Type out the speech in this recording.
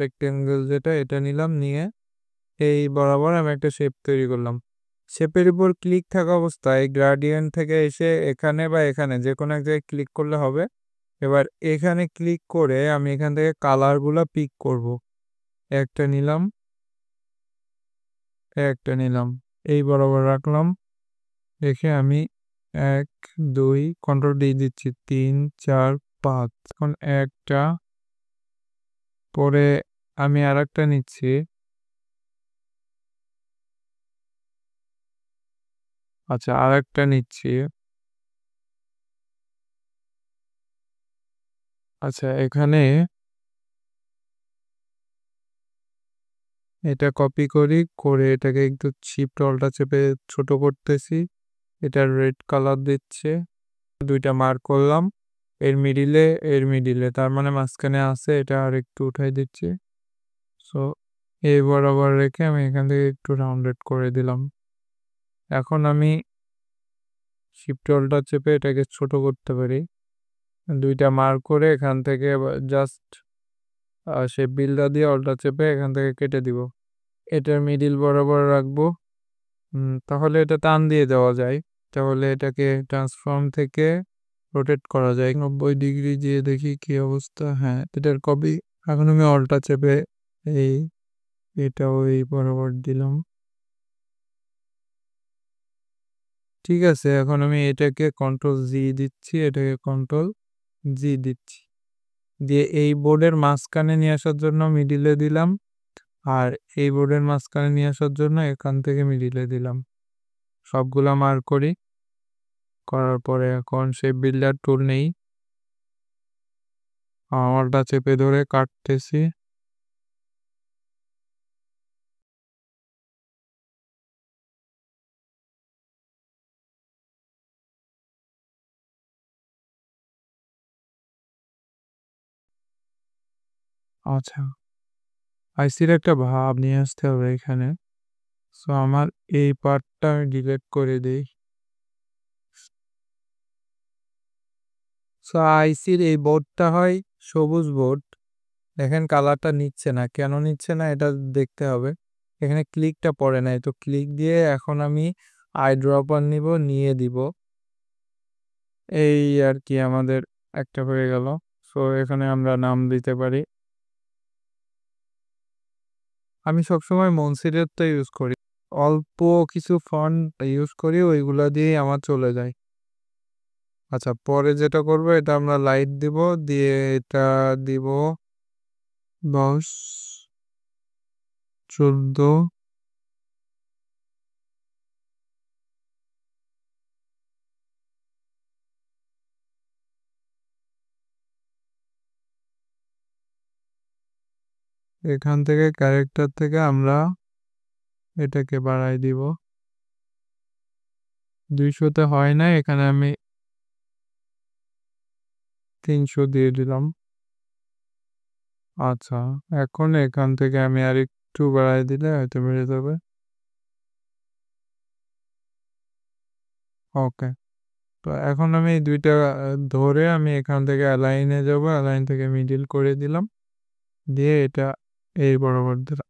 Rectangle যেটা এটা নিলাম, নিয়ে এই বরাবর আমি একটা শেপ তৈরি করলাম। শেপের উপর ক্লিক থাকা অবস্থায় গ্রেডিয়েন্ট থেকে এসে এখানে বা এখানে যে কোনো এক জায়গায় ক্লিক করলে হবে। এবার এখানে ক্লিক করে আমি এখান থেকে কালারগুলো পিক করব। একটা নিলাম, একটা নিলাম, এই বরাবর রাখলাম, রেখে আমি 1 2 কন্ট্রোল ডি দিচ্ছি, 3 4 5। এখন একটা, পরে আমি আরেকটা নিচ্ছি, আচ্ছা আরেকটা নিচ্ছি, আচ্ছা এখানে এটা কপি করি, করে এটাকে একটু শিফট অল্টা চেপে ছোট করতেছি, এটা রেড কালার দিচ্ছে, দুইটা মার্ক করলাম, এর মিডিলে তার মানে মাঝখানে আছে, এটা আর একটু উঠাই দিচ্ছি। সো এই বরাবর রেখে আমি এখান থেকে একটু রাউন্ডেড করে দিলাম। এখন আমি শিফট অল্টা চেপে এটাকে ছোট করতে পারি, দুইটা মার্ক করে এখান থেকে জাস্ট শেপ বিল্ডার দিয়ে অল্টা চেপে এখান থেকে কেটে দিব, এটার মিডিল বরাবর রাখবো। তাহলে এটা টান দিয়ে দেওয়া যায়, তাহলে এটাকে ট্রান্সফর্ম থেকে রোটেট করা যায় 90 ডিগ্রি দিয়ে, দেখি কি অবস্থা। হ্যাঁ, এটার কপি। এখন আমি অল্টা চেপে এই এটাও এই বরাবর দিলাম, ঠিক আছে। এখন আমি এটাকে কন্ট্রোল জি দিচ্ছি, এটাকে কন্ট্রোল জি দিচ্ছি, দিয়ে এই বোর্ডের মাঝখানে নিয়ে আসার জন্য মিডিলে দিলাম, আর এই বোর্ডের মাঝখানে নিয়ে আসার জন্য এখান থেকে মিডিলে দিলাম, সবগুলা মার্ক করি। করার পরে এখন শেপ বিল্ডার টুল নেই, আমারটা চেপে ধরে কাটতেছি, আচ্ছা আইসির একটা ভাব নিয়ে আসতে হবে এখানে। সো আমার এই পার্টটা আমি ডিলিট করে দিই। সো আইসির এই বোর্ডটা হয় সবুজ বোর্ড, দেখেন কালারটা নিচ্ছে না, কেন নিচ্ছে না এটা দেখতে হবে। এখানে ক্লিকটা পড়ে নাই, তো ক্লিক দিয়ে এখন আমি আই ড্রপার নিয়ে দিব, এই আর কি আমাদের একটা হয়ে গেল। সো এখানে আমরা নাম দিতে পারি, আমি সবসময় মনসিরেরটা ইউজ করি, অল্প কিছু ফন্ট ইউজ করি, ওইগুলা দিয়েই আমার চলে যায়। আচ্ছা পরে যেটা করবো, এটা আমরা লাইট দিব, দিয়ে এটা দিব 10 14। এখান থেকে ক্যারেক্টার থেকে আমরা এটাকে বাড়াই দিব, 200-তে হয় না, এখানে আমি 300 দিয়ে দিলাম। আচ্ছা এখন এখান থেকে আমি আর একটু বাড়াই দিলে হয়তো বেড়ে যাবে। ওকে, তো এখন আমি এই দুইটা ধরে আমি এখান থেকে অ্যালাইনে যাব, অ্যালাইন থেকে মিডিল করে দিলাম, দিয়ে এটা এই বরাবর দিলাম।